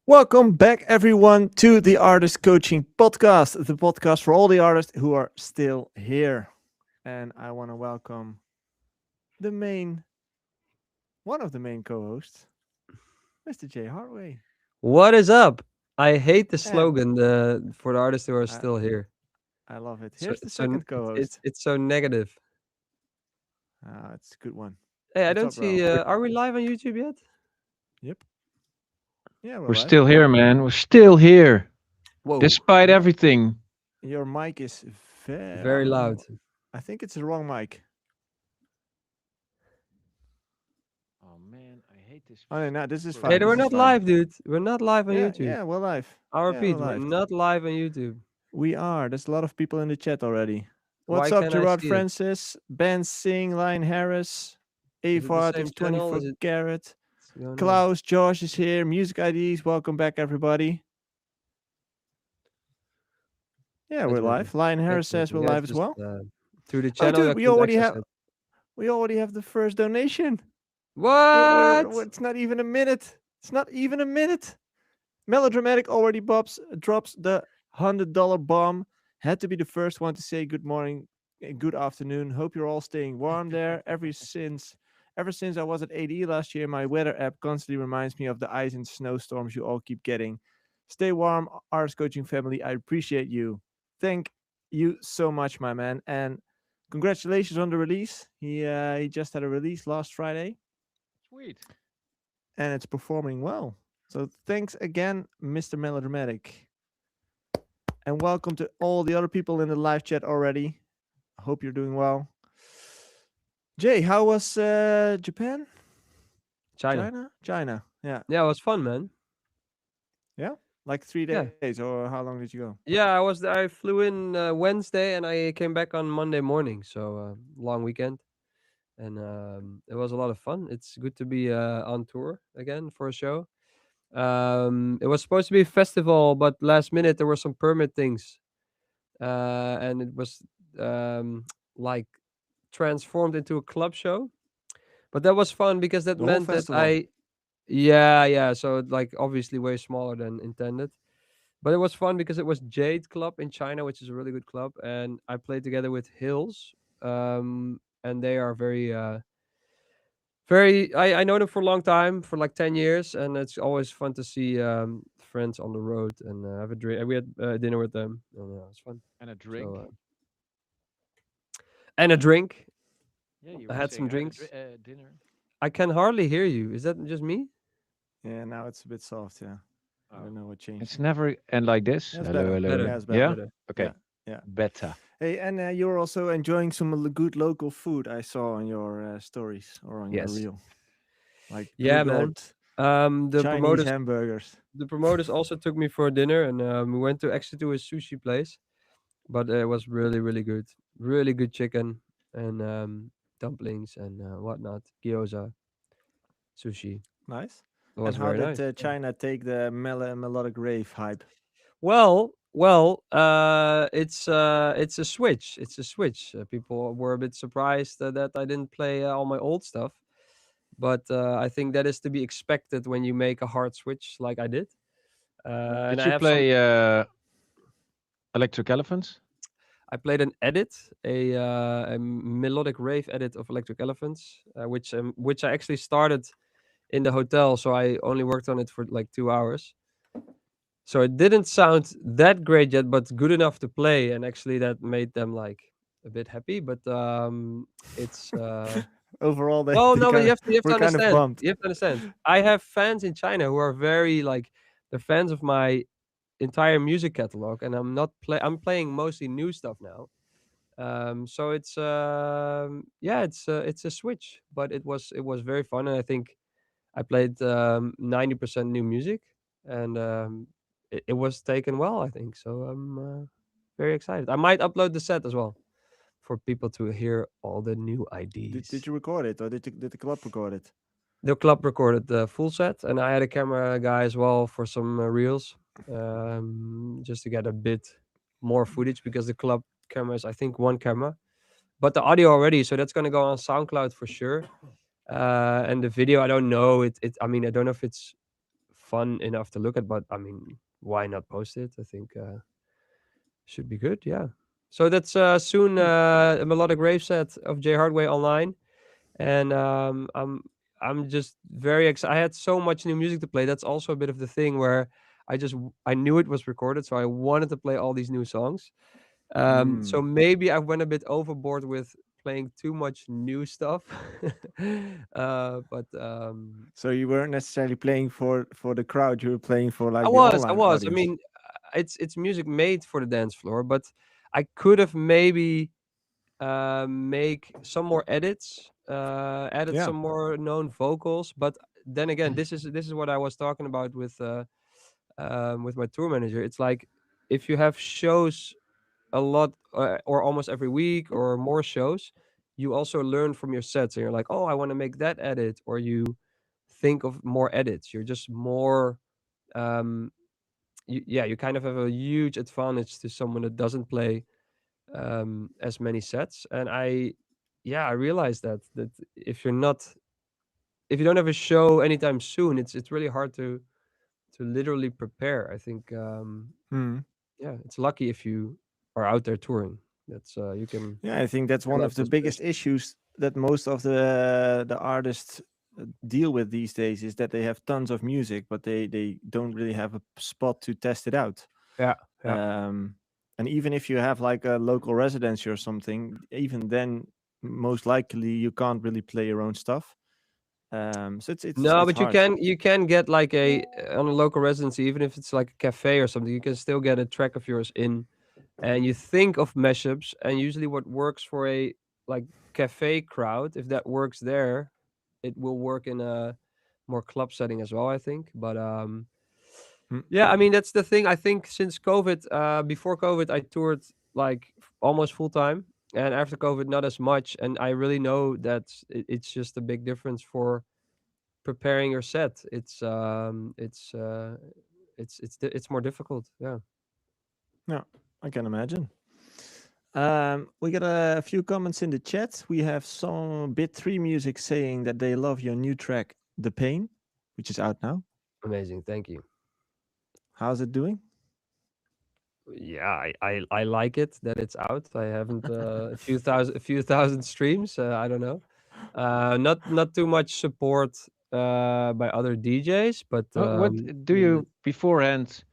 Welcome back, everyone, to the Artist Coaching Podcast, the podcast for all the artists who are still here. And I want to welcome the main, one of the main co hosts, Mr. Jay Hartway. What is up? I hate the And slogan for the artists who are I, still here. I love it. So Here's the it's so second co host. it's so negative. It's a good one. Hey, I What's don't up, Ralph? see. Are we live on YouTube yet? Yep. Yeah, we're We're live. still here, man. We're still here, Whoa, despite Your, everything. your mic is very. I very don't loud. know. I think it's the wrong mic. Oh man, I hate this. Oh, no, this is Hey, fine. program. we're This is not fine. live, dude. We're not live on YouTube. Yeah, we're live. I'll Yeah, we're repeat, we're live. not live on YouTube. We are. There's a lot of people in the chat already. Why What's up, can't I Gerard see it? Francis, Ben Singh, Lion Harris, Is it the Avart, same it's 20 channel? for Is it? Garrett, What's going on? Klaus, Josh is here, Music IDs, welcome back, everybody. Yeah, we're That's weird. live. Lion Harris That's weird. says You we're guys live as just, well. through the Oh, channel, dude, I couldn't access it. we already have the first donation. What? It's not even a minute. It's not even a minute. Melodramatic already drops the $100 bomb. Had to be the first one to say good morning, good afternoon. Hope you're all staying warm there. Ever since I was at AD last year, my weather app constantly reminds me of the ice and snowstorms you all keep getting. Stay warm, Arts Coaching family. I appreciate you. Thank you so much, my man. And congratulations on the release. He just had a release last Friday, Sweet. and it's performing well. So thanks again, Mr. Melodramatic. And welcome to all the other people in the live chat already. I hope you're doing well. Jay, how was Japan? China. China. Yeah. Yeah, it was fun, man. Yeah. Like 3 days, or how long did you go? Yeah, I flew in Wednesday and I came back on Monday morning. So long weekend, and it was a lot of fun. It's good to be on tour again for a show. It was supposed to be a festival, but last minute there were some permit things, and it was um, like transformed into a club show. But that was fun because that The whole meant that festival. yeah. So like obviously way smaller than intended. But it was fun because it was Jade Club in China, which is a really good club, and I played together with Hills, and they are very. I know them for a long time, for like 10 years, and it's always fun to see friends on the road and have a drink. We had dinner with them, and it was fun. And a So drink. and a drink. Yeah, you I were had saying some I had a drinks. dinner. I can hardly hear you. Is that just me? Yeah, now it's a bit soft. Yeah. I don't Oh, know what changed. it's never and like this. That's Hello, better. hello. Better, Yeah, it's better. Yeah. better. Okay. Yeah. Yeah. Better. Hey, and you're also enjoying some good local food I saw on your stories or on your Yes. reel. Like Yeah, good man. old The Chinese promoters hamburgers. the promoters also took me for dinner, and we went to actually to a sushi place, but it was really good chicken and dumplings and whatnot, gyoza, sushi. Nice. It And was how very did nice. Yeah. China take the melodic rave hype? It's a switch. It's a switch. People were a bit surprised that I didn't play all my old stuff, but I think that is to be expected when you make a hard switch like I did. And Did I you have some play Electric Elephants? I played an edit, a melodic rave edit of Electric Elephants, which I actually started in the hotel, so I only worked on it for like 2 hours. So it didn't sound that great yet, but good enough to play, and actually that made them like a bit happy. But it's Overall, well, they no, but kind of you have to were kind of understand. bummed. You have to understand. I have fans in China who are very like they're fans of my entire music catalog, and I'm playing mostly new stuff now. So it's a switch, but it was very fun, and I think I played 90% new music, and it was taken well, I think. So I'm very excited. I might upload the set as well for people to hear all the new Did IDs. you record it, or did the club record it? The club recorded the full set, and I had a camera guy as well for some reels, just to get a bit more footage because the club camera is, I think, one camera, but the audio already, so that's gonna go on SoundCloud for sure. And the video, I don't know. I mean, I don't know if it's fun enough to look at. But I mean, why not post it? I think should be good. Yeah. So that's soon Hmm. a melodic rave set of J Hardway online, and I'm just very excited. I had so much new music to play. That's also a bit of the thing where I knew it was recorded, so I wanted to play all these new songs. So Hmm. maybe I went a bit overboard with playing too much new stuff. But So you weren't necessarily playing for the crowd. You were playing for I like the was, I online was. I audience. mean, it's music made for the dance floor, but I could have maybe make some more edits, added Yeah. some more known vocals. But then again, this is what I was talking about with my tour manager. It's like if you have shows a lot or almost every week or more shows, you also learn from your sets, and you're like, oh, I want to make that edit, or you think of more edits. You're just more um yeah, you kind of have a huge advantage to someone that doesn't play as many sets. And I realized that if you're not if you don't have a show anytime soon, it's really hard to literally prepare. I think Hmm. yeah, it's lucky if you are out there touring. That's you can Yeah, I think that's fill one out of the those biggest positions. issues that most of the artists deal with these days is that they have tons of music, but they don't really have a spot to test it out. Yeah, yeah. Um, and even if you have like a local residency or something, even then, most likely you can't really play your own stuff. So No, it's but you hard. can get like a on a local residency, even if it's like a cafe or something, you can still get a track of yours in, and you think of mashups, and usually what works for a like cafe crowd, if that works there, it will work in a more club setting as well, I think. But Mm. yeah, I mean that's the thing. I think since COVID, before COVID, I toured like almost full time, and after COVID, not as much. And I really know that it's just a big difference for preparing your set. It's more difficult. Yeah. Yeah, I can imagine. We got a few comments in the chat. We have some Bit 3 Music saying that they love your new track, The Pain, which is out now. Amazing. Thank you. How's it doing? Yeah, I like it that it's out. I haven't a few thousand streams. I don't know. Not too much support by other DJs, but What do yeah, you beforehand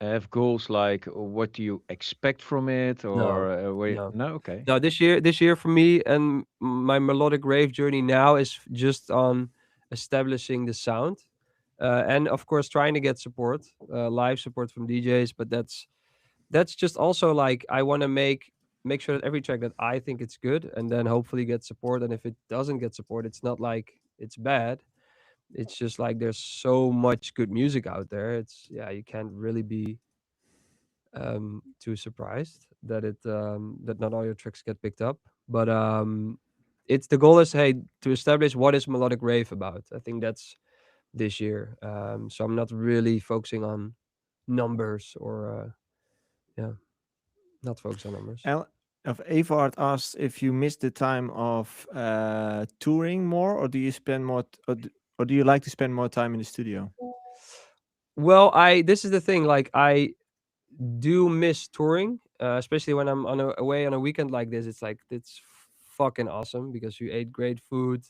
have goals like? What do you expect from it, no, or no, no? Okay. no. This year for me and my melodic rave journey now is just on establishing the sound, and of course trying to get support, live support from DJs. But that's just also like I want to make sure that every track that I think it's good, and then hopefully get support. And if it doesn't get support, it's not like it's bad. It's just like there's so much good music out there. It's yeah, you can't really be too surprised that not all your tracks get picked up. But it's the goal is hey to establish what is melodic rave about. I think that's this year. So I'm not really focusing on numbers or yeah, not focus on numbers. El- of Evard asked if you miss the time of touring more, or do you spend more, or do you like to spend more time in the studio? Well, I this is the thing. Like I do miss touring, especially when I'm away on a weekend like this. It's like it's fucking awesome because you ate great food.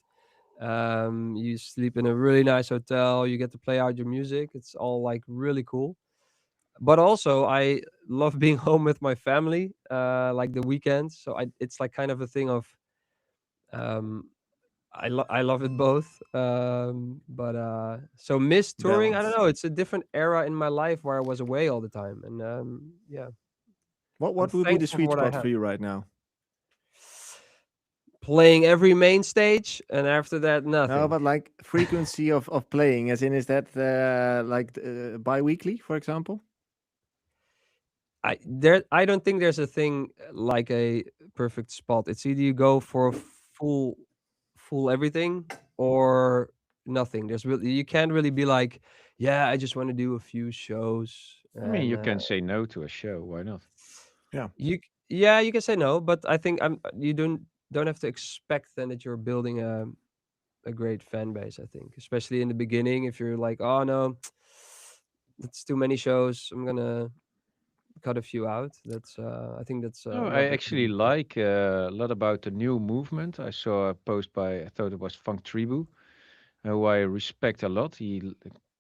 You sleep in a really nice hotel. You get to play out your music. It's all like really cool. But also, I love being home with my family, like the weekends. So it's like kind of a thing of um, I love it both. But so miss touring. I don't Balance. know. It's a different era in my life where I was away all the time, and yeah, I'm What would be the thankful for sweet what I spot have. for you right now? Playing every main stage, and after that, No, nothing. but like frequency of playing, as in, is that like bi-weekly, for example? I don't think there's a thing like a perfect spot. It's either you go for full full everything or nothing. There's really you can't really be like, yeah, I just want to do a few shows I mean, and you can say no to a show. Why not? Yeah. yeah, you can say no, but I think you don't have to expect then that you're building a great fan base. I think, especially in the beginning, if you're like, oh no. that's too many shows. I'm gonna cut a few out. That's I think that's No, I not actually recommendable. like a lot about the new movement. I saw a post by, I thought it was Funk Tribu, who I respect a lot.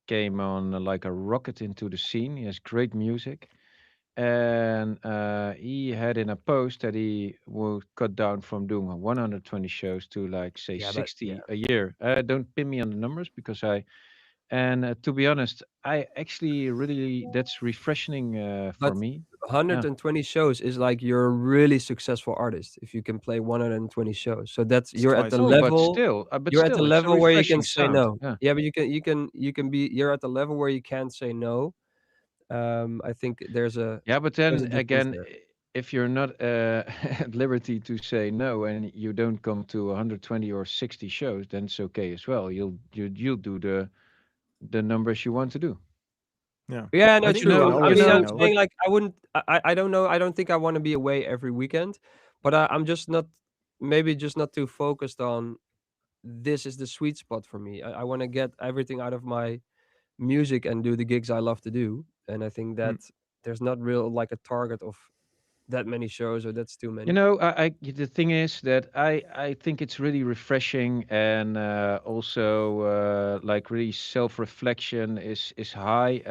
Came on like a rocket into the scene. He has great music. And he had in a post that he will cut down from doing 120 shows to like say Yeah, but 60 yeah, a year. Don't pin me on the numbers because to be honest, I actually really that's refreshing for but me. Yeah. 120 shows is like you're a really successful artist if you can play 120 shows. So that's It's you're at the twice a Oh, week. level but you're at the still, it's a level where you can refreshing say sound. no. Yeah. Yeah, but you can be you're at the level where you can't say no. I think Yeah, but there's then a difference again, there. if you're not at liberty to say no and you don't come to 120 or 60 shows, then it's okay as well. You'll do the numbers you want to do. Yeah. Yeah, I no, think you true. can I always mean, say I'm no, but saying like I wouldn't. I don't know. I don't think I want to be away every weekend, but I'm just not. Maybe just not too focused on this is the sweet spot for me. I want to get everything out of my music and do the gigs I love to do. And I think mm, that there's not real like a target of that many shows or that's too You many. know, the thing is that I think it's really refreshing and also like really self-reflection is high.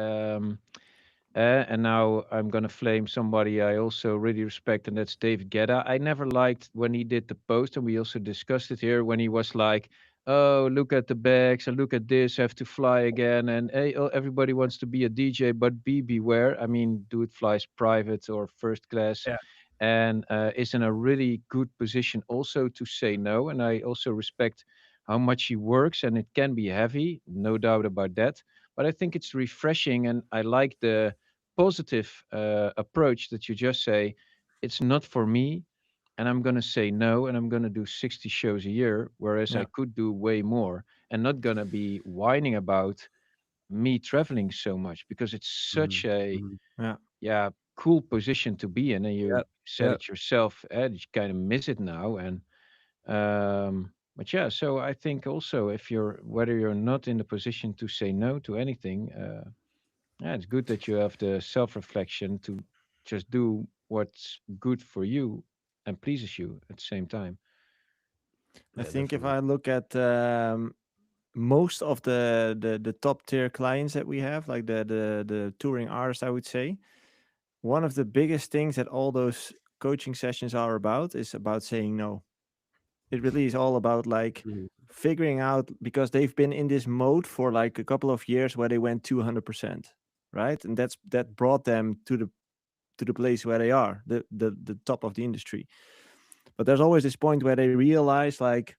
And now I'm gonna flame somebody I also really respect, and that's David Guetta. I never liked when he did the post, and we also discussed it here when he was like, "Oh, look at the bags and look at this, I have to fly again." And hey, oh, everybody wants to be a DJ, but beware. I mean, do it flies private or first class, Yeah. and is in a really good position also to say no. And I also respect how much he works, and it can be heavy, no doubt about that. But I think it's refreshing, and I like the positive approach that you just say it's not for me and I'm going to say no and I'm going to do 60 shows a year whereas I yeah. could do way more and not going to be whining about me traveling so much because it's Hmm. such a Hmm. Yeah. yeah cool position to be in and Yeah. you said Yeah. it yourself that you kind of miss it now and but yeah so I think also if you're whether you're not in the position to say no to anything yeah, it's good that you have the self-reflection to just do what's good for you and pleases you at the same time. I Yeah, think if definitely. I look at most of the top tier clients that we have, like the touring artists, I would say one of the biggest things that all those coaching sessions are about is about saying no. It really is all about like Mhm. figuring out because they've been in this mode for like a couple of years where they went 200%, right? And that brought them to the place where they are, the top of the industry. But there's always this point where they realize like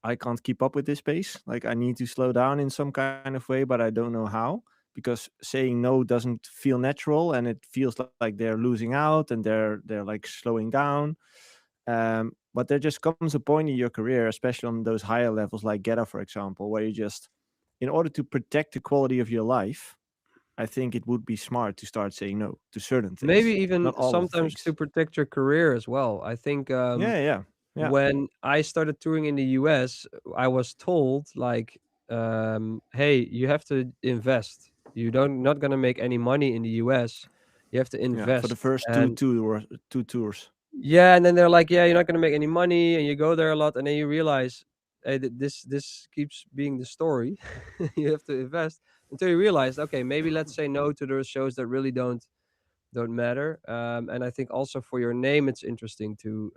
I can't keep up with this pace. Like I need to slow down in some kind of way, but I don't know how because saying no doesn't feel natural and it feels like they're losing out and they're like slowing down. But there just comes a point in your career, especially on those higher levels like Geta, for example, where you just, in order to protect the quality of your life, I think it would be smart to start saying no to certain Maybe things, even not all of the sometimes to things. protect your career as well. I think Yeah, yeah, yeah, when I started touring in the US, I was told like, "Hey, you have to invest. You don't not gonna make any money in the US. You have to yeah. For the invest." first And two tours. yeah, and then they're like, "Yeah, you're not gonna make any money," and you go there a lot, and then you realize, hey, this keeps being the story. You have to invest until you realize, okay, maybe let's say no to those shows that really don't matter. And I think also for your name, it's interesting to.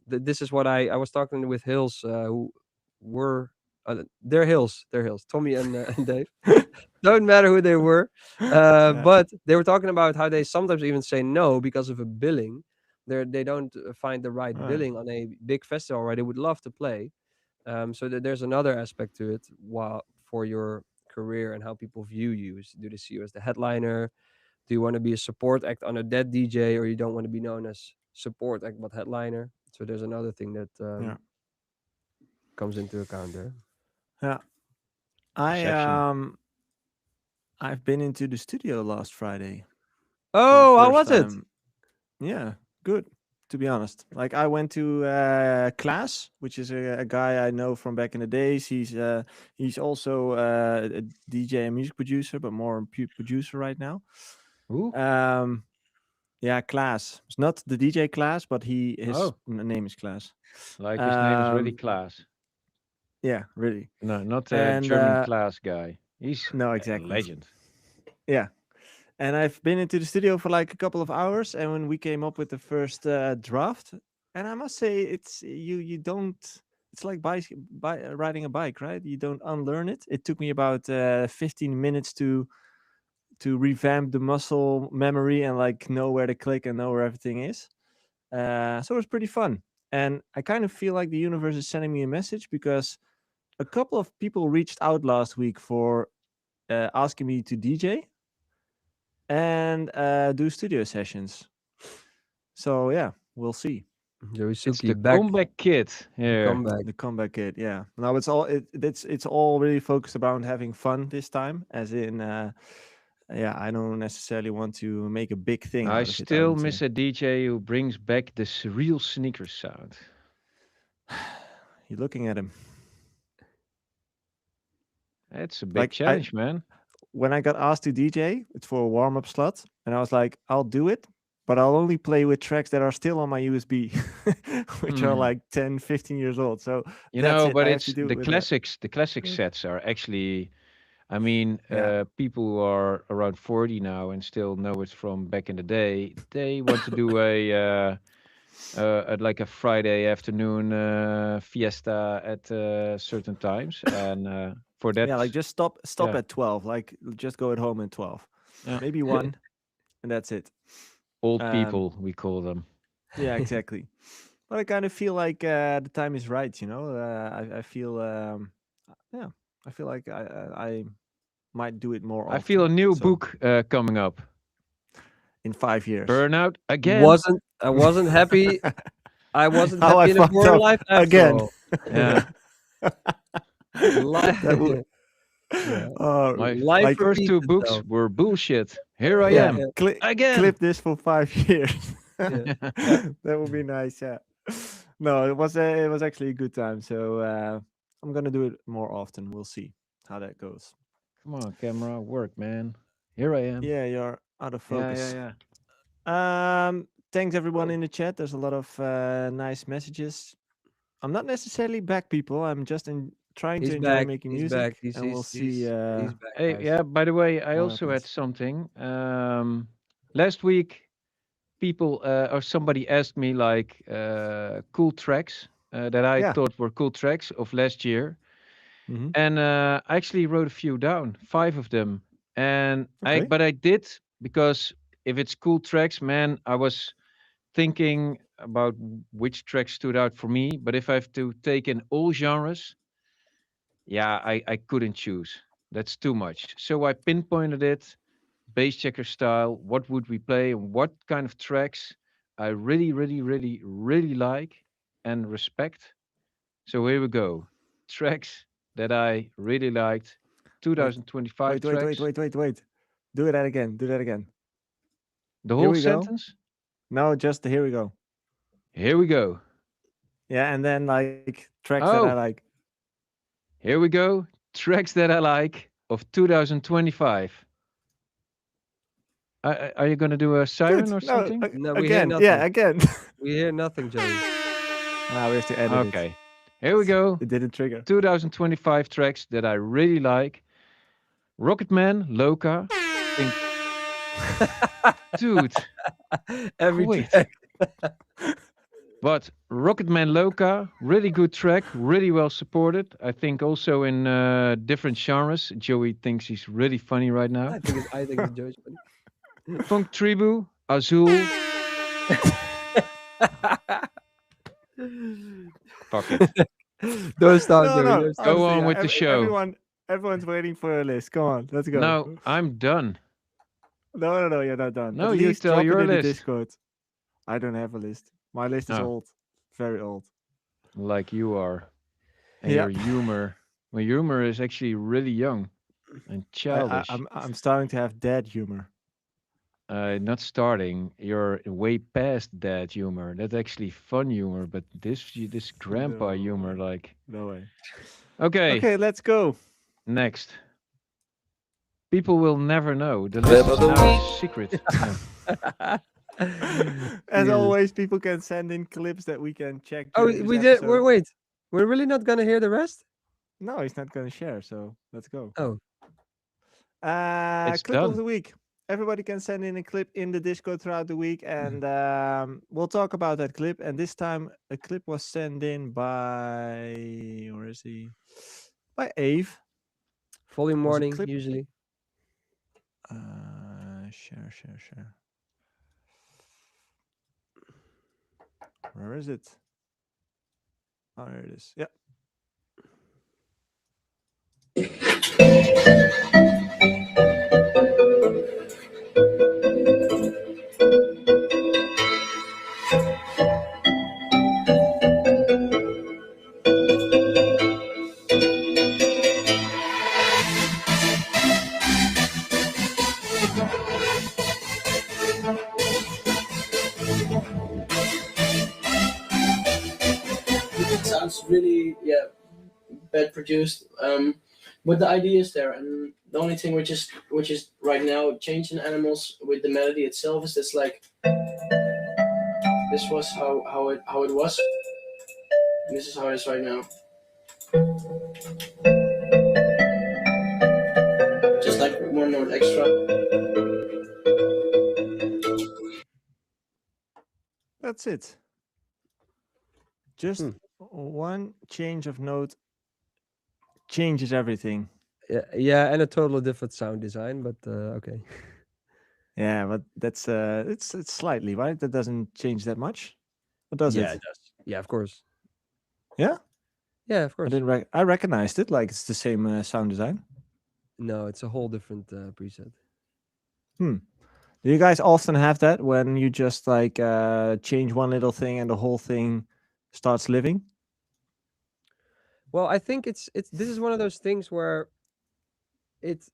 This is what I was talking with Hills, who were they're Hills, Tommy and Dave. Don't matter who they were, Yeah, but they were talking about how they sometimes even say no because of a billing. They don't find the right uh, billing on a big festival where they would love to play. So there's another aspect to it, while for your career and how people view you. Do they see you as the headliner? Do you want to be a support act on a dead DJ, or you don't want to be known as support act but headliner? So there's another thing that yeah, comes into account there. yeah. I Perception. I've been into the studio last Friday for the Oh, how first was it? time. Yeah, good. to be honest. Like I went to Klaas, which is a guy I know from back in the days. He's also a DJ and music producer, but more a producer right now. Who? Um, yeah, Klaas. It's not the DJ Klaas, but his Oh, name is Klaas. like his name is really Um, Klaas. yeah, really. No, not a And German class guy. He's no, a exactly. legend. Yeah. And I've been into the studio for like a couple of hours, and when we came up with the first draft, and I must say, it's you don't. It's like riding a bike, right? You don't unlearn it. It took me about 15 minutes to revamp the muscle memory and like know where to click and know where everything is. So it was pretty fun, and I kind of feel like the universe is sending me a message because a couple of people reached out last week for asking me to DJ and do studio sessions. So yeah, we'll see. Joey It's Suki the back. comeback kid here. Comeback. The comeback kit, yeah. Now it's all really focused around having fun this time, as in yeah, I don't necessarily want to make a big thing I out of it, I still would miss say. a DJ who brings back the real sneaker sound. You're looking at him. It's a big Like challenge, man. when I got asked to DJ, it's for a warm-up slot, and I was like, I'll do it, but I'll only play with tracks that are still on my USB, which are like 10, 15 years old. So You that's know, it. but I have to it's do it the with that. classics. The classic sets are actually, I mean, Yeah. people who are around 40 now and still know it from back in the day. They want to do like a Friday afternoon fiesta at certain times, and for that, Yeah, like just stop yeah, at 12. Like just go at home at 12. yeah, Maybe one, and that's it. old Um people we call them. yeah, exactly. But I kind of feel like the time is right, you know. I feel yeah, I feel like I might do it more I feel a often. new So book coming up. in 5 years. Burnout again. I wasn't happy. I wasn't How I happy in a fucked boring up life after again. all. Yeah, Life, That would yeah. my Life like first repeats two books itself. were bullshit. Here I yeah, Yeah, am clip again. this for 5 years. yeah. That would be nice. Yeah. No, it was actually a good time. So I'm gonna do it more often. We'll see how that goes. Come on, camera, work, man. Here I am. Yeah, you're out of Yeah, yeah, focus. yeah. Thanks everyone in the chat. There's a lot of nice messages. I'm not necessarily back, people. I'm just trying to He's enjoy back. making He's back. music, and we'll see He's back, Hey, guys. yeah. By the way, I what also had happens. something. Last week, people or somebody asked me like cool tracks that I Yeah. thought were cool tracks of last year, Mm-hmm. and I actually wrote a few down, 5 of them. And Okay. but I did because if it's cool tracks, man, I was thinking about which tracks stood out for me. But if I have to take in all genres, yeah, I couldn't choose. That's too much. So I pinpointed it, bass checker style. What would we play and what kind of tracks I really, really, really, really like and respect. So here we go. Tracks that I really liked. Wait. 2025 Wait. Wait. Wait. tracks. Wait. Wait. Wait. Do that again. Do that again. The Here whole we go. sentence. No, just here we go. Here we go. Yeah, and then like tracks that I Oh, like. here we go. Tracks that I like of 2025. Are you going to do a siren Good. or No, something? No, we hear again. Yeah, nothing. again. We hear nothing, Joey. Ah, we have to edit it. Okay. Here we go. It didn't trigger. 2025 tracks that I really like. Rocketman, Loca. Think, dude, Every quit. track. But Rocketman Loca, really good track, really well supported. I think also in different genres. Joey thinks he's really funny right now. I think it's Joey's funny. Funk Tribu, Azul. Fuck it. Don't start, No, Joey. no. Don't start. Go Honestly, on with the show. everyone's waiting for a list. Come on, let's go. No, I'm done. No, you're not done. No, At you least tell drop it your in the list. Discord. I don't have a list. My list is Oh, old, very old. like you are. And Yeah, my humor is actually really young and childish. I'm starting to have dad humor. Not starting. You're way past that humor. That's actually fun humor, but this grandpa No humor, way. like, No way. okay, Okay, let's go. next. People will never know. The Clip list of is the now week. secret. Yeah. As Jesus. always, people can send in clips that we can check Oh, during this we did. episode. Wait, we're really not gonna hear the rest? No, he's not going to share, so let's go. Oh, It's Clip of done. the week. Everybody can send in a clip in the Discord throughout the week, and we'll talk about that clip. And this time, a clip was sent in by where is he? By Ave. volume Was a morning clip. usually. Share. Where is it? Oh, there it is. Yeah. It sounds really bad produced. But the idea is there, and the only thing which is right now changing animals with the melody itself is this like this was how it was. And this is how it is right now. Just like one note extra. That's it. Just Hmm. one change of note changes everything. Yeah, and a totally different sound design, but okay. Yeah, but that's it's slightly right. That doesn't change that much. What does Yeah, it? it does. Yeah, of course. Yeah, Yeah, of I course. didn't. I recognized it. Like it's the same sound design. No, it's a whole different preset. Hmm. Do you guys often have that when you just like change one little thing and the whole thing starts living? Well, I think it's this is one of those things where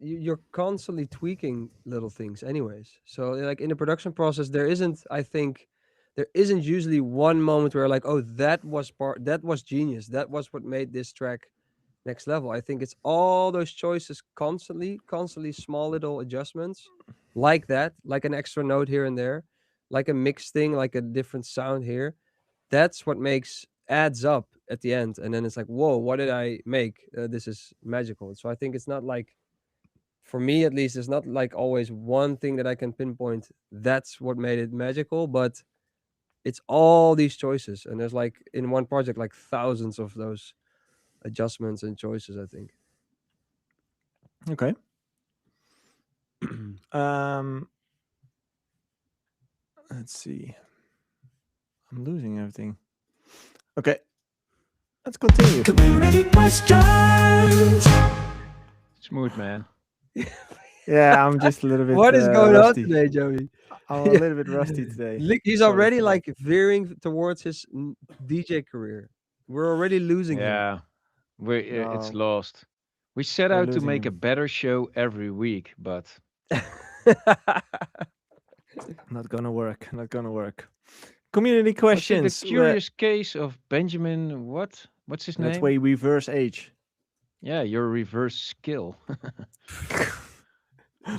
you're constantly tweaking little things anyways. So like in the production process, I think there isn't usually one moment where like, oh, that was genius. That was what made this track next level. I think it's all those choices constantly small little adjustments like that, like an extra note here and there, like a mix thing, like a different sound here. That's what makes adds up at the end, and then it's like, whoa, what did I make? This is magical. So I think it's not like, for me at least, it's not like always one thing that I can pinpoint that's what made it magical, but it's all these choices, and there's like in one project like thousands of those adjustments and choices, I think. Okay. Um. Let's see. I'm losing everything. Okay. Let's continue. Community questions. Smooth, man. Yeah, I'm just a little bit What is going on rusty. today, Joey? I'm a Yeah. little bit rusty today. Look, he's Sorry already for that. like veering towards his DJ career. We're already losing him. Yeah, it's No, lost. We set we're out to losing make a him. better show every week, but Not gonna work. Not gonna work. Community was it the questions. curious case of Benjamin? What's his That's why name? we reverse age. Yeah, your reverse skill.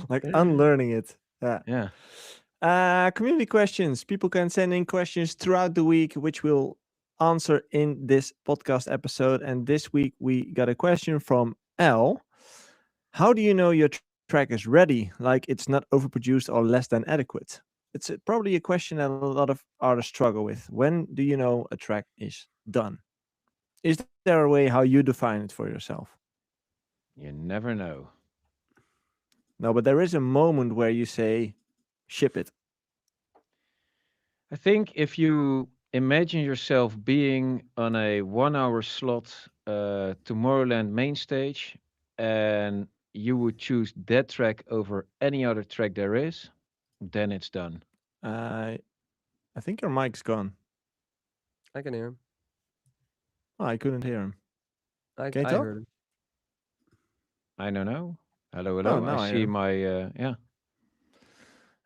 Like unlearning it. Yeah. Yeah. Community questions. People can send in questions throughout the week, which we'll answer in this podcast episode. And this week we got a question from L. How do you know your track is ready? Like it's not overproduced or less than adequate? It's probably a question that a lot of artists struggle with. When do you know a track is done? Is there a way how you define it for yourself? You never know. No, but there is a moment where you say, ship it. I think if you imagine yourself being on a 1 hour slot, Tomorrowland main stage, and you would choose that track over any other track there is, then it's done. Uh, I think your mic's gone. I can hear him. Oh, I couldn't hear him. I Can you I talk? heard him. I don't know. Hello, Oh, hello. I now I hear see him. my yeah.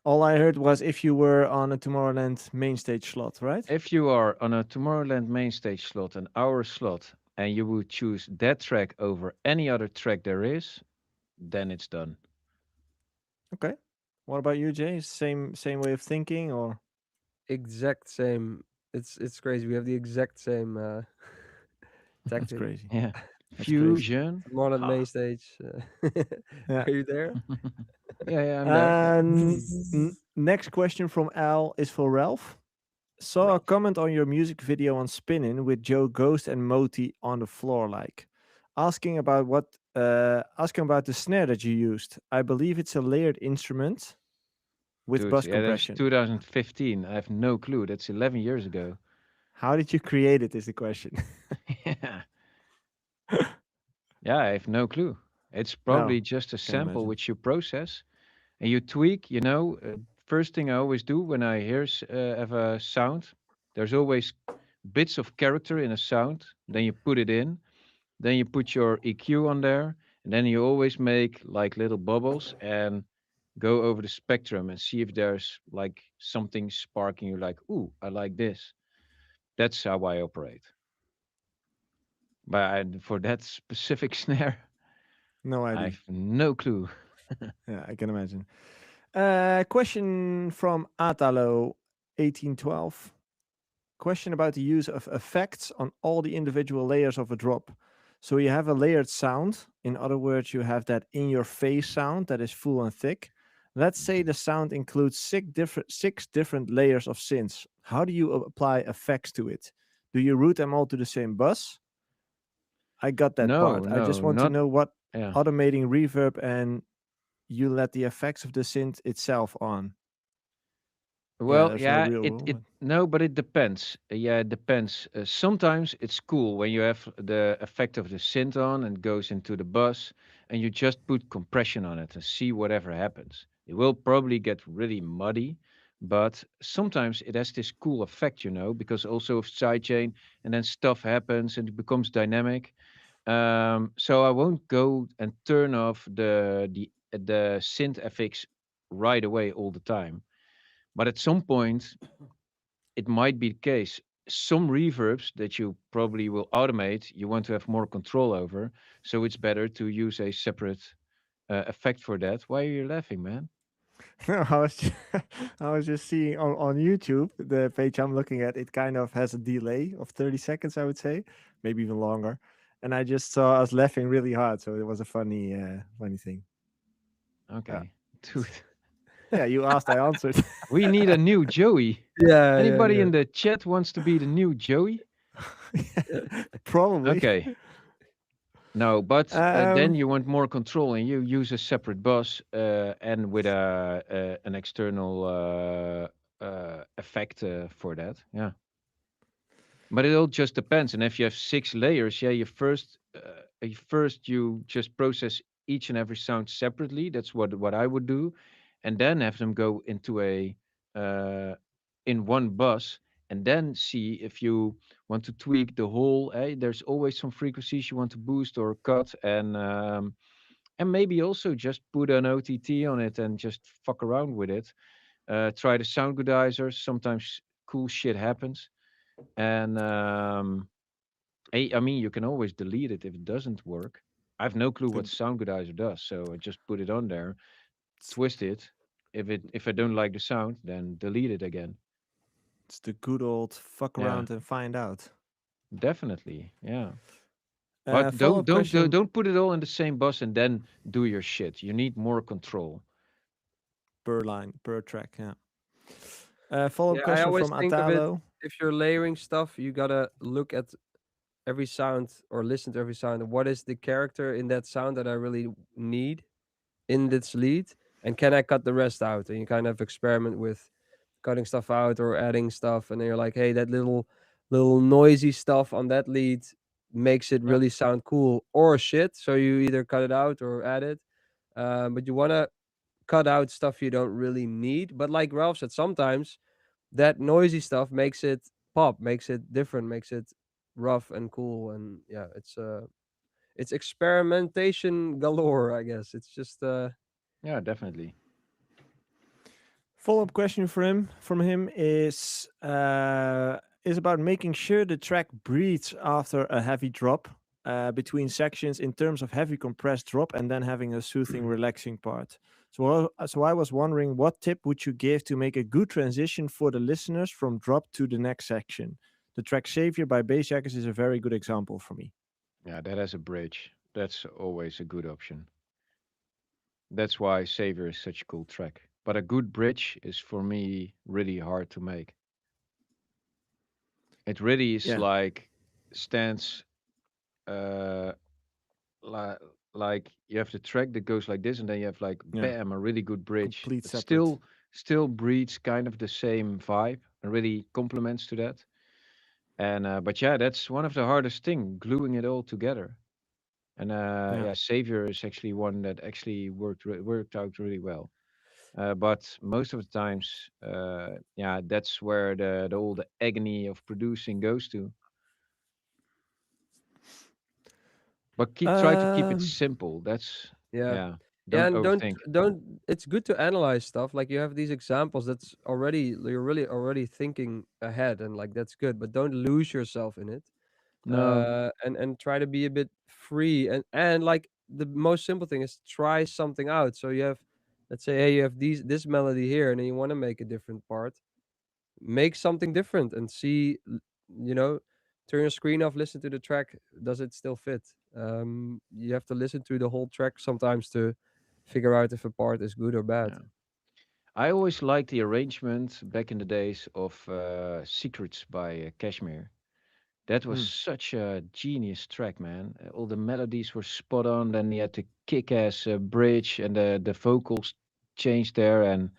All I heard was if you were on a Tomorrowland main stage slot, right? If you are on a Tomorrowland main stage slot, an hour slot, and you would choose that track over any other track there is, then it's done. Okay. What about you, Jay? Same way of thinking, or Exact same. It's crazy. We have the exact same that's tactic. crazy. Yeah. That's crazy. Fusion. Tomorrowland main Ha. stage. Yeah. Are you there? Yeah, yeah, I'm there. Yeah. Next question from Al is for Ralph. Saw a Ralph. comment on your music video on Spinnin' with Joe Ghost and Moti on the floor, like asking about the snare that you used. I believe it's a layered instrument with Dude, bus yeah, that's compression. 2015. I have no clue. That's 11 years ago. How did you create it? Is the question. Yeah. Yeah, I have no clue. It's No, probably just a can sample imagine. which you process and you tweak. First thing I always do when I hear have a sound, there's always bits of character in a sound. Then you put it in. Then you put your EQ on there, and then you always make like little bubbles and go over the spectrum and see if there's like something sparking you like, ooh, I like this. That's how I operate. But for that specific snare, No I idea. have no clue. Yeah, I can imagine. Question from Atalo 1812. Question about the use of effects on all the individual layers of a drop. So you have a layered sound. In other words, you have that in your face sound that is full and thick. Let's say the sound includes six different layers of synths. How do you apply effects to it? Do you route them all to the same bus? I got that No, part. I just no, want to not know what yeah. automating reverb and you let the effects of the synth itself on. Yeah, Well, there's no yeah, real it rule. it But no, but it depends. Yeah, it depends. Sometimes it's cool when you have the effect of the synth on and goes into the bus, and you just put compression on it and see whatever happens. It will probably get really muddy, but sometimes it has this cool effect, because also of sidechain, and then stuff happens and it becomes dynamic. So I won't go and turn off the synth FX right away all the time. But at some point, it might be the case. Some reverbs that you probably will automate, you want to have more control over. So it's better to use a separate effect for that. Why are you laughing, man? no, I was just seeing on YouTube, the page I'm looking at, it kind of has a delay of 30 seconds, I would say, maybe even longer. And I just saw us laughing really hard. So it was a funny thing. Yeah. Okay. Dude, Yeah, you asked, I answered. we need a new Joey. Yeah, yeah, Anybody yeah. in the chat wants to be the new Joey? Probably. Okay. No, but then Um, you want more control and you use a separate bus and with an external effect for that. Yeah. But it all just depends. And if you have 6 layers, yeah, you just process each and every sound separately. That's what I would do, and then have them go into uh, in one bus, and then see if you want to tweak the whole. There's always some frequencies you want to boost or cut, and maybe also just put an OTT on it and just fuck around with it. Try the sound goodizers. Sometimes cool shit happens and I mean, you can always delete it if it doesn't work. I have no clue what the, Sound Goodizer does, so I just put it on there, it's, twist it. If I don't like the sound, then delete it again. it's the good old fuck Yeah, around and find out. definitely. Yeah, but Follow up question don't put it all in the same bus and then do your shit. You need more control. per line, per track. Yeah. Follow up Yeah, I question always from think of it, Atalo. if you're layering stuff, you gotta look at every sound or listen to every sound. What is the character in that sound that I really need in this lead? And can I cut the rest out? And you kind of experiment with cutting stuff out or adding stuff. And then you're like, hey, that little noisy stuff on that lead makes it Yeah, really sound cool or shit. So you either cut it out or add it. But you wanna cut out stuff you don't really need. But like Ralph said, sometimes that noisy stuff makes it pop, makes it different, makes it rough and cool. And yeah, it's experimentation galore, I guess. It's just yeah, definitely. Follow-up question from him is about making sure the track breathes after a heavy drop between sections in terms of heavy compressed drop and then having a soothing, relaxing part. So I was wondering, what tip would you give to make a good transition for the listeners from drop to the next section? The track Savior by Bass Jackers is a very good example for me. Yeah, that has a bridge. That's always a good option. That's why Savior is such a cool track. But a good bridge is for me really hard to make. It really is Yeah, like stands uh like like you have the track that goes like this and then you have like yeah, bam a really good bridge complete that separate. still breeds kind of the same vibe and really complements to that. And but yeah, that's one of the hardest thing, gluing it all together. And Yeah. yeah, Savior is actually one that actually worked out really well. But most of the times, yeah, that's where the all the agony of producing goes to. But try to keep it Um, simple. That's Yeah. yeah. Yeah, Don't and overthink. don't it's good to analyze stuff. Like you have these examples that's already you're really already thinking ahead and like that's good, but don't lose yourself in it. No, And try to be a bit free and like the most simple thing is try something out. So you have, let's say, hey, you have this melody here and then you want to make a different part, make something different and see, you know, turn your screen off, listen to the track, does it still fit? You have to listen to the whole track sometimes to figure out if a part is good or bad. yeah. I always liked the arrangement back in the days of Secrets by Kashmir. That was hmm. such a genius track, man. All the melodies were spot on. Then he had the kick-ass bridge and the vocals changed there. And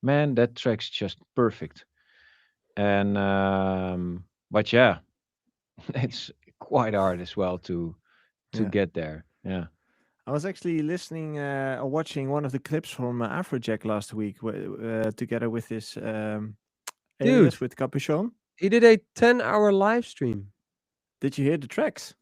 man, that track's just perfect. And but yeah, it's quite hard as well to Yeah. get there. Yeah. I was actually listening or watching one of the clips from Afrojack last week together with this Dude, alias with Capuchon. he did a 10-hour live stream. Did you hear the tracks?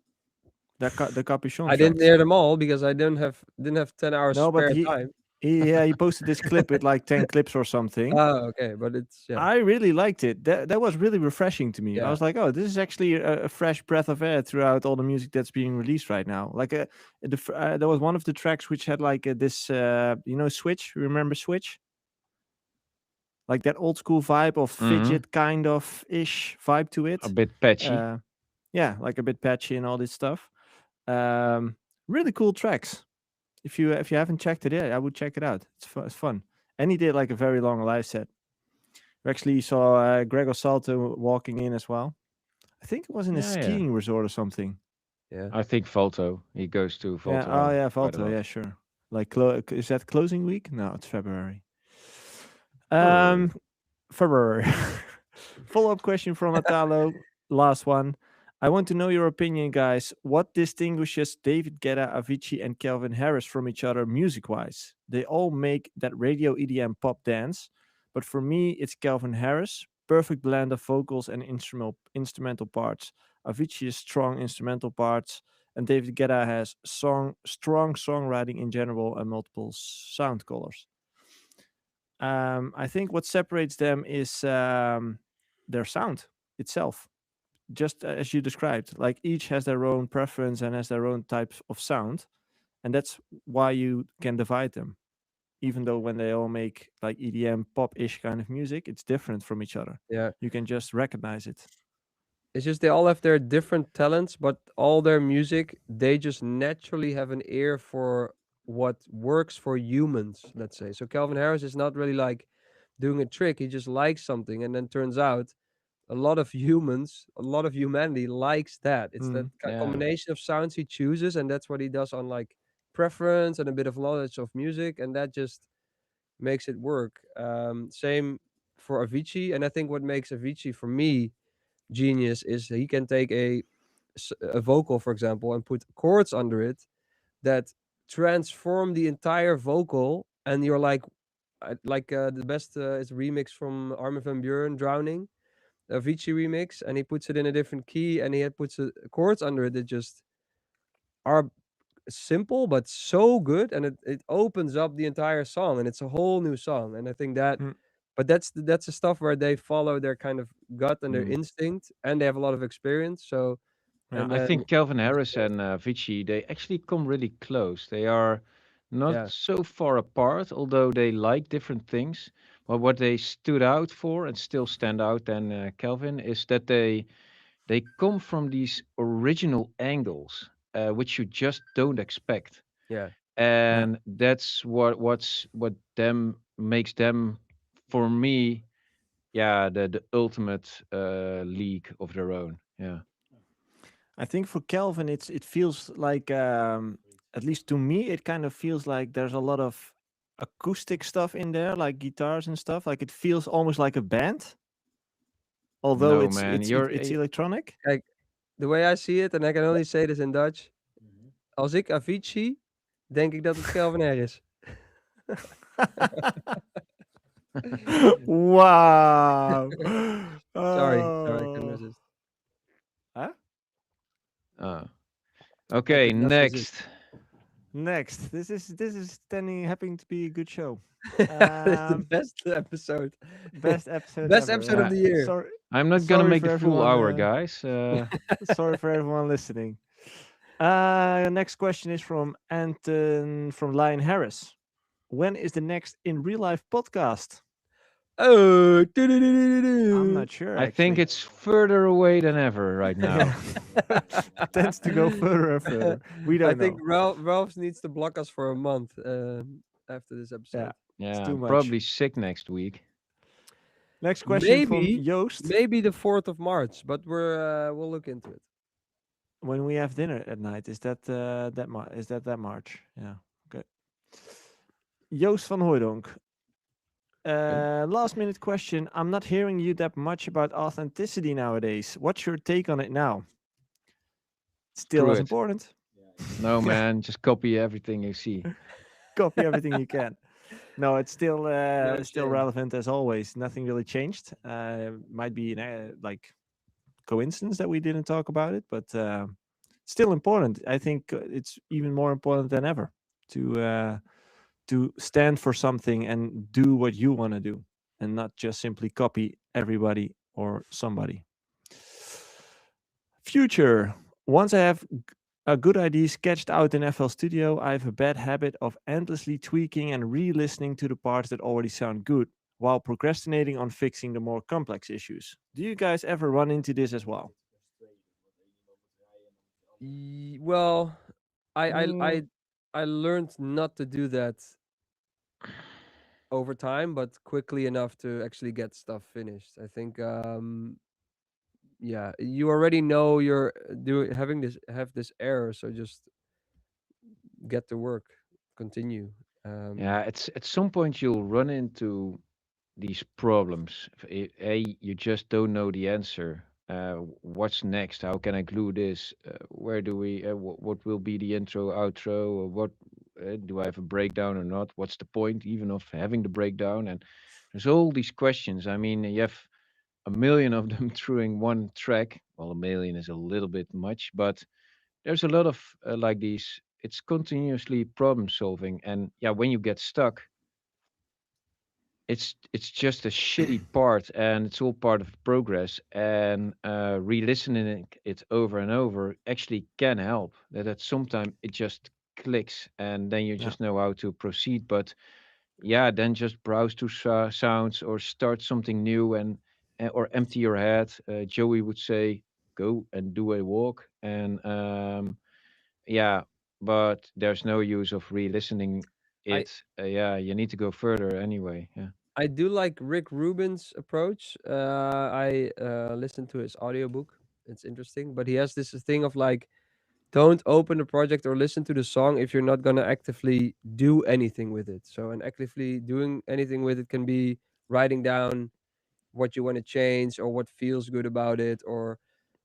The Capuchon I didn't tracks? hear them all because I didn't have 10 hours No, but spare he time. he posted this clip with like 10 clips or something. Oh, okay, but it's yeah. I really liked it. That was really refreshing to me. I Yeah. was like, oh, this is actually a fresh breath of air throughout all the music that's being released right now. Like there was one of the tracks which had like this Switch. Remember Switch? Like that old school vibe of Hmm. fidget kind of ish vibe to A it. bit patchy. Uh, yeah, like a bit patchy and all this stuff. Um, really cool tracks. If you haven't checked it yet, I would check it out. It's fun. And he did like a very long live set. We actually saw Gregor Salto walking in as well. I think it was in a Yeah, yeah. skiing resort or something. Yeah. I think Volto. He goes to Yeah. Oh Volto yeah, quite a Valto. lot. Yeah, sure. Like, is that closing week? No, it's February. Brr. Um, February. Follow-up question from Atalo. Last one. I want to know your opinion, guys. What distinguishes David Guetta, Avicii, and Calvin Harris from each other music-wise? They all make that radio EDM pop dance, but for me, it's Calvin Harris. Perfect blend of vocals and instrumental parts. Avicii is strong instrumental parts, and David Guetta has strong songwriting in general and multiple sound colors. I think what separates them is their sound itself, just as you described. Like each has their own preference and has their own types of sound, and that's why you can divide them. Even though when they all make like EDM pop-ish kind of music, it's different from each other. Yeah. You can just recognize it. It's just they all have their different talents, but all their music, they just naturally have an ear for what works for humans, let's say. So Calvin Harris is not really like doing a trick. He just likes something, and then turns out a lot of humans, a lot of humanity likes that. It's that Mm. Yeah. combination of sounds he chooses, and that's what he does on like preference and a bit of knowledge of music, and that just makes it work. Same for Avicii, and I think what makes Avicii for me genius is he can take a vocal, for example, and put chords under it that transform the entire vocal, and you're like, the best is a remix from Armin van Buuren, Drowning, Avicii remix, and he puts it in a different key, and puts chords under it that just are simple but so good, and it opens up the entire song, and it's a whole new song, and I think that Mm. But that's the stuff where they follow their kind of gut and their Mm. instinct, and they have a lot of experience. So, Yeah. and I then think Calvin it's Harris okay. and Vici, they actually come really close. They are not Yeah, so far apart, although they like different things. But what they stood out for and still stand out than Calvin is that they come from these original angles, which you just don't expect, yeah, Yeah. and that's what them makes them, for me, yeah, the ultimate league of their own. Yeah. I think for Calvin, it feels like, at least to me, it kind of feels like there's a lot of acoustic stuff in there, like guitars and stuff. Like it feels almost like a band, although No, it's man, it's it, it's electronic. like the way I see it, and I can only say this in Dutch. Als ik Avicii, denk ik dat het Calvin Harris. Wow. Sorry, I couldn't Oh. resist. Huh? uh, I okay, could not resist. next. Next, this is standing happening to be a good show. It's the Um, best episode. best episode Best ever. episode Yeah. of the year. Sorry, I'm not gonna sorry make for the full everyone. hour, guys. Sorry for everyone listening. Next question is from Anton from Lion Harris. When is the next in real life podcast? Oh, I'm doo-doo-doo-doo-doo. not sure I think actually. it's further away than ever right now. Yeah. Tends to go further and further. We I don't think know. Ralph needs to block us for a month after this Yeah, episode. it's Yeah, too I'm much. probably sick next week. Next question from Maybe Joost. maybe the 4th of March, but we'll look into it. When we have dinner at night, is that that March? Yeah. Okay. Joost van Hooijdonk. Last minute question. I'm not hearing you that much about authenticity nowadays. What's your take on it now? Still Screw as it. important. No, Yeah. man, just copy everything you see. Copy everything you can. No, it's still No still shame. relevant as always. Nothing really changed. Might be like coincidence that we didn't talk about it, but still important. I think it's even more important than ever to stand for something and do what you want to do, and not just simply copy everybody or somebody. Future. Once I have a good idea sketched out in FL Studio, I have a bad habit of endlessly tweaking and re-listening to the parts that already sound good, while procrastinating on fixing the more complex issues. Do you guys ever run into this as well? Well, I I Mm, I I learned not to do that over time, but quickly enough to actually get stuff finished. I think yeah, you already know you're doing having this have this error, so just get to work, continue. yeah, it's at some point you'll run into these problems. A, you just don't know the answer. What's next? How can I glue this? Where do we? What will be the intro, outro? Or what do I have a breakdown or not? What's the point even of having the breakdown? And there's all these questions. I mean, you have a million of them through in one track. Well, a million is a little bit much, but there's a lot of like these. It's continuously problem solving, and yeah, when you get stuck, it's just a shitty part, and it's all part of progress. And re-listening it over and over actually can help. That at some time it just clicks, and then you Yeah. just know how to proceed. But yeah, then just browse to sounds or start something new, and or empty your head. Joey would say, "Go and do a walk," and yeah, but there's no use of re-listening I it. Yeah, you need to go further anyway. Yeah. I do like Rick Rubin's approach. I listened to his audiobook. It's interesting, but he has this thing of like, don't open the project or listen to the song if you're not gonna actively do anything with it. So, and actively doing anything with it can be writing down what you want to change or what feels good about it, or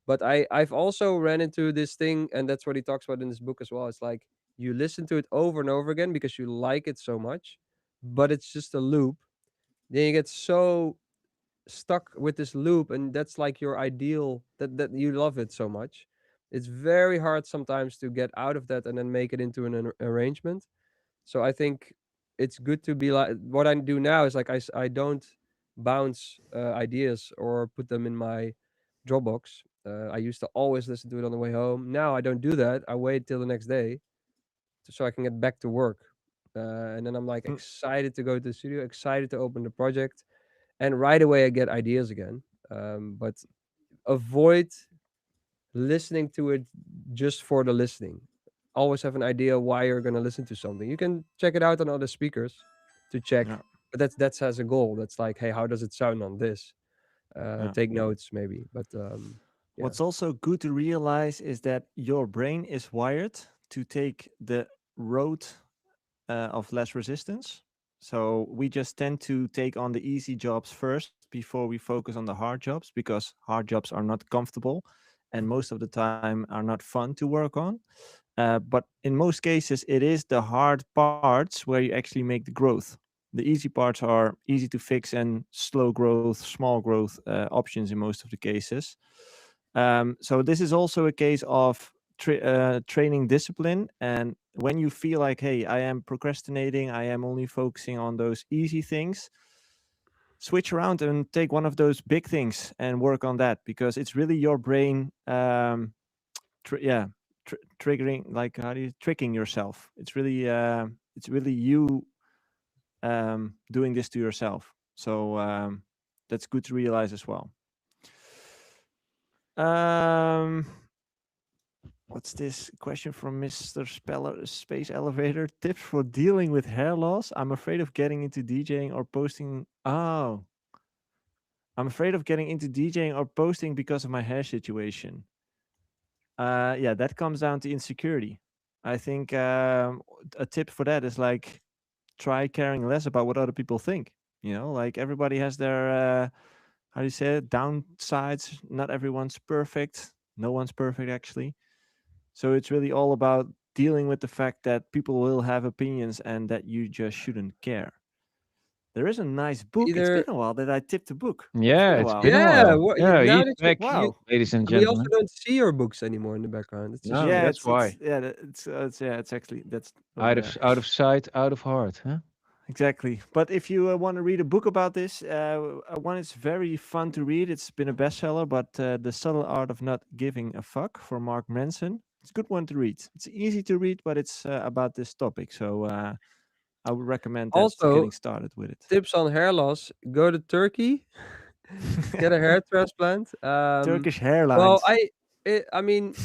but I've also ran into this thing, and that's what he talks about in this book as well. It's like you listen to it over and over again because you like it so much, but it's just a loop. Then you get so stuck with this loop, and that's like your ideal, that you love it so much. It's very hard sometimes to get out of that and then make it into an arrangement. So I think it's good to be like, what I do now is like I don't bounce ideas or put them in my Dropbox. I used to always listen to it on the way home. Now I don't do that. I wait till the next day so I can get back to work. And then I'm like Mm, excited to go to the studio, excited to open the project, and right away I get ideas again. But avoid listening to it just for the listening. Always have an idea why you're gonna listen to something. You can check it out on other speakers to check, yeah, but that's as a goal. That's like, hey, how does it sound on this? yeah. Take notes maybe, but yeah, What's also good to realize is that your brain is wired to take the road of less resistance. So we just tend to take on the easy jobs first before we focus on the hard jobs, because hard jobs are not comfortable and most of the time are not fun to work on. But in most cases, it is the hard parts where you actually make the growth. The easy parts are easy to fix and slow growth, small growth options in most of the cases. So this is also a case of training discipline. And when you feel like, hey, I am procrastinating, I am only focusing on those easy things, switch around and take one of those big things and work on that, because it's really your brain yeah, triggering, like, how do you tricking yourself. It's really you doing this to yourself. So that's good to realize as well. um What's this question from Mr. Speller Space Elevator? Tips for dealing with hair loss. I'm afraid of getting into DJing or posting. Oh, I'm afraid of getting into DJing or posting because of my hair situation. Yeah, that comes down to insecurity. I think a tip for that is like, try caring less about what other people think. You know, like, everybody has their how do you say it, downsides. Not everyone's perfect. No one's perfect, actually. So it's really all about dealing with the fact that people will have opinions and that you just shouldn't care. There is a nice book. It's been either a while that I tipped a book. It's Yeah, been a it's while. been a yeah. while. What Yeah, now he's that back, you Wow. ladies and we also gentlemen. don't see your books anymore in the background. It's just No, Yeah, that's it's why. yeah, it's yeah, it's actually that's over there. Out of sight, out of heart, huh? Exactly. But if you want to read a book about this, one is very fun to read. It's been a bestseller, but The Subtle Art of Not Giving a Fuck for Mark Manson. It's a good one to read. It's easy to read, but it's about this topic. So I would recommend that also getting started with it. tips on hair loss. Go to Turkey, get a hair transplant. Turkish Well, hairlines. I mean,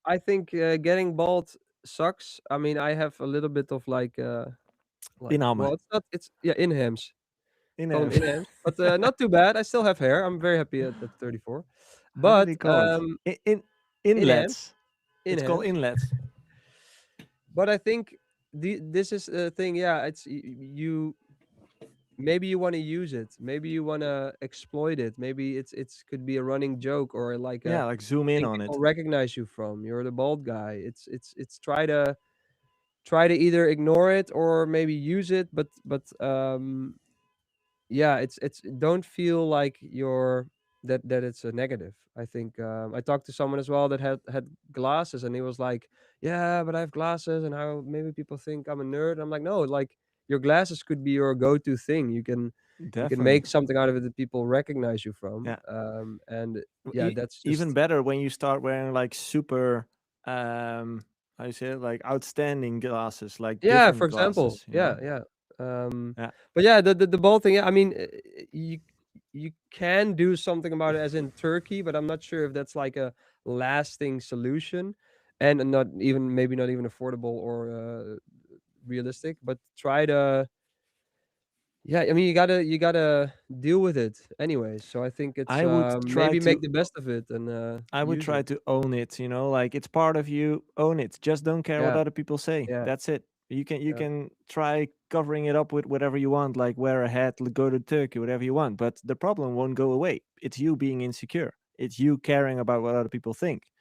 I think getting bald sucks. I mean, I have a little bit of like, Iname. well, it's not. It's yeah, inhams. Call them Inham. inhams, but not too bad. I still have hair. I'm very happy at 34. How do But they call it? inhams, Inlets. It's called inhams. inlets. But I think this is a thing. Yeah, it's you. Maybe you want to use it. Maybe you want to exploit it. Maybe it's could be a running joke or like a Yeah, like zoom in thing on people it. recognize you from. You're the bald guy. It's try to either ignore it or maybe use it, but yeah, it's don't feel like you're that it's a negative. I think I talked to someone as well that had glasses, and he was like, yeah, but I have glasses, and how maybe people think I'm a nerd. I'm like, no, like your glasses could be your go-to thing. You can Definitely. make something out of it that people recognize you from, Yeah. and yeah, that's Even just better when you start wearing like super, how you say it, like outstanding glasses, like yeah, for different example, glasses. You yeah, know. yeah. Yeah. But yeah, the ball thing, yeah, I mean, you can do something about it as in Turkey, but I'm not sure if that's like a lasting solution, and not even maybe not even affordable or realistic. But try to, yeah, I mean, you gotta deal with it anyway. So I think it's I would try maybe make to the best of it and I would use try it. to own it, you know, like, it's part of you, own it. Just don't care what Yeah, other people say. yeah, That's it. You yeah, can try covering it up with whatever you want, like wear a hat, go to Turkey, whatever you want, but the problem won't go away. It's you being insecure. It's you caring about what other people think.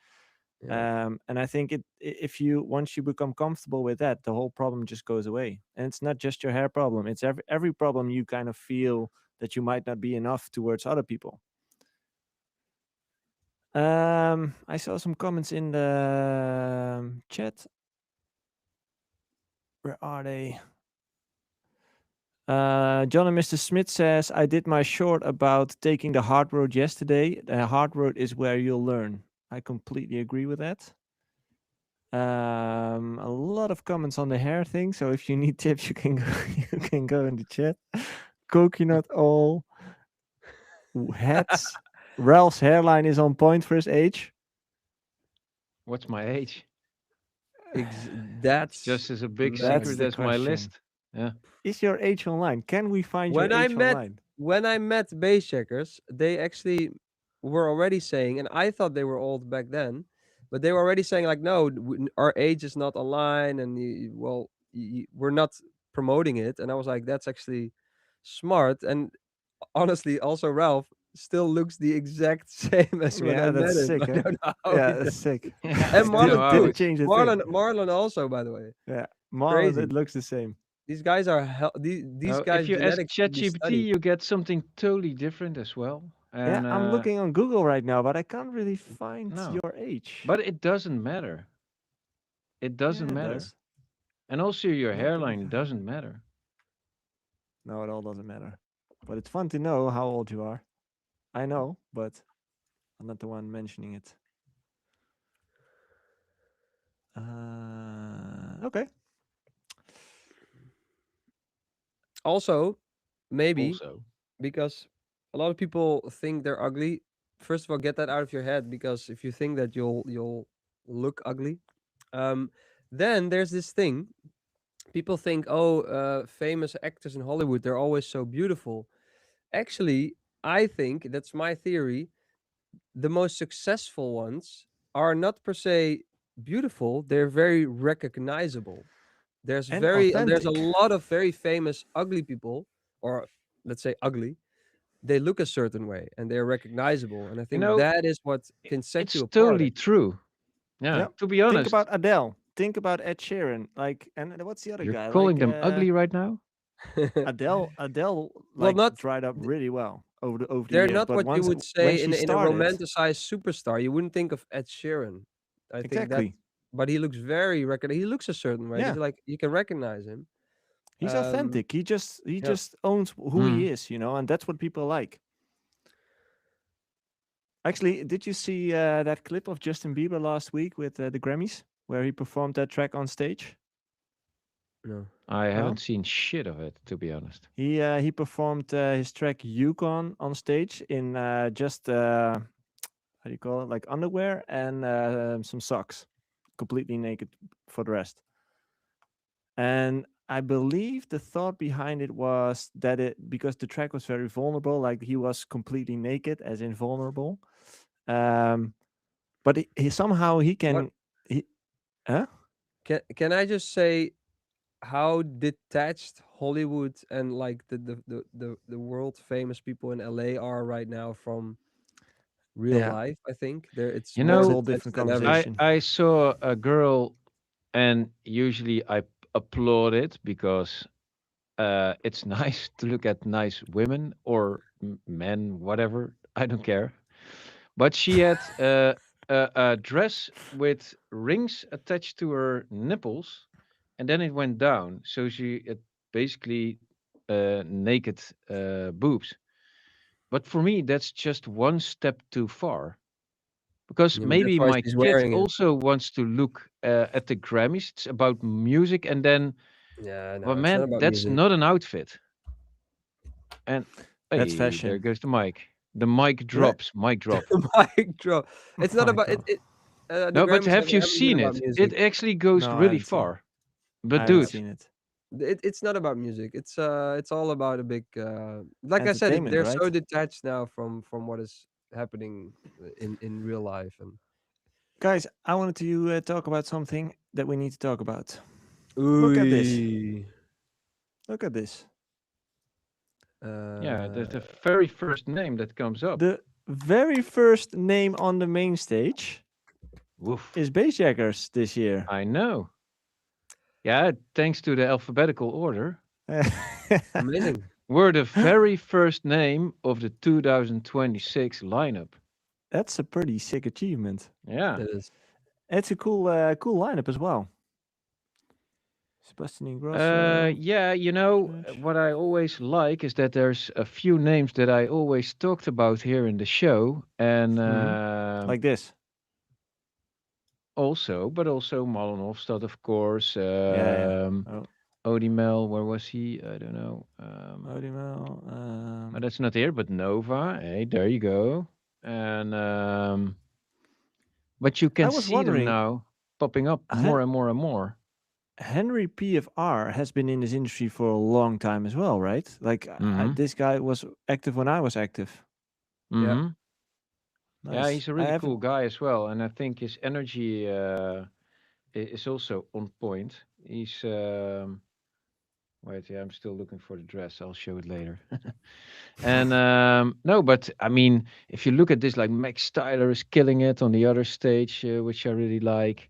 yeah. And I think if you once you become comfortable with that, the whole problem just goes away. And it's not just your hair problem. It's every problem you kind of feel that you might not be enough towards other people. I saw some comments in the chat. Where are they? John and Mr. Smith says, I did my short about taking the hard road yesterday. The hard road is where you'll learn. I completely agree with that. A lot of comments on the hair thing. So if you need tips, you can go, you can go in the chat. Coconut oil, hats. Ralph's hairline is on point for his age. What's my age? That's Just as a big That's secret the as my question. list. Yeah. Is your age online? Can we find when your I age met online? when I met base checkers, they actually were already saying, and I thought they were old back then, but they were already saying like, no, our age is not online, and we're not promoting it. And I was like, that's actually smart. And honestly, also Ralph still looks the exact same as when I Yeah, met that's him. sick, I eh? don't know how Yeah, he that's did. sick. Yeah, And I don't know Marlon how too. it- Didn't change a thing. Marlon also, by the way. Yeah, Marlon, Crazy. it looks the same. These guys are these Oh, guys' if you ask genetics should be ChatGPT, studied. you get something totally different as well. Yeah, And I'm looking on Google right now, but I can't really find no, your age. but it doesn't matter. It doesn't Yeah, it matter. does. And also your Not hairline 35. doesn't matter. No, it all doesn't matter. But it's fun to know how old you are. I know, but I'm not the one mentioning it. Okay. Also, maybe Also, because a lot of people think they're ugly. First of all, get that out of your head, because if you think that you'll look ugly, then there's this thing. People think, oh, famous actors in Hollywood, they're always so beautiful. Actually, I think that's my theory. The most successful ones are not per se beautiful; they're very recognizable. There's And there's a authentic. lot of very famous ugly people, or let's say ugly. They look a certain way and they're recognizable, and I you think know, that is what can set it's you apart. totally true. Yeah, Yeah. to be Think honest, about Adele. Think about Ed Sheeran. Like, and what's the other you're guy? calling Like, them ugly right now? Adele, Well, like not dried up really well over the they're years. not But what you once would when say she in a started, romanticized superstar. You wouldn't think of Ed Sheeran. I think that, exactly. but he looks very he looks a certain way. Yeah, He's like, you can recognize him. he's Um, authentic. He yeah. just owns who he is, and that's what people like. Actually, did you see that clip of Justin Bieber last week with the Grammys, where he performed that track on stage? No. I No, haven't seen shit of it, to be honest. he performed his track Yukon on stage in just how do you call it, like underwear and some socks, completely naked for the rest. And I believe the thought behind it was that because the track was very vulnerable, like he was completely naked, as in vulnerable. But he somehow he What can he huh? can I just say how detached Hollywood and like the world famous people in LA are right now from real Yeah, life? I think it's You more that's a know, whole detached different than ever. conversation. I saw a girl, and usually I applaud it because it's nice to look at nice women or men, whatever. I don't care. But she had a dress with rings attached to her nipples, and then it went down. So she had basically naked boobs. But for me, that's just one step too far. Because Yeah, but that's maybe why my she's kid wearing it. also wants to look at the Grammys. It's about music, and then, Yeah, well, no, it's not man, about that's music. not an outfit. And That's hey, there fashion. goes the mic. The mic Let drops. Mic drop. Mic drop. It's not my about it. God. The No, but Grammys have you haven't been seen about it? music. It actually goes No, I really haven't seen. far. I But haven't dude, seen it. It's not about music. It's all about a big like I said, Entertainment, they're so right? detached now from what is happening in real life. And Guys, I wanted to talk about something that we need to talk about. Look at this. Ooh. Look at this. yeah, Uh, the very first name that comes up. The very first name on the main stage Woof. is Bassjackers this year. I know. Yeah, thanks to the alphabetical order, amazing. we're the very first name of the 2026 lineup. That's a pretty sick achievement. Yeah. It is. It's a cool lineup as well. Sebastian Ingrosso. Yeah, you know, Church. what I always like is that there's a few names that I always talked about here in the show, and Like this. but also Marlon Hofstad, of course. Yeah. Oh, Odimel, where was he? I don't know. Odimel. But that's not here, but Nova. Hey, there you go. And but you I can was see them wondering, now popping up more and more and more. Henry PFR has been in this industry for a long time as well, right? Like Mm-hmm. this guy was active when I was active. Yeah. Mm-hmm. Yeah, Nice. he's a I really haven't. cool guy as well, and I think his energy is also on point. He's wait, yeah, I'm still looking for the dress. I'll show it later. And no, but I mean, if you look at this, like Max Styler is killing it on the other stage, which I really like.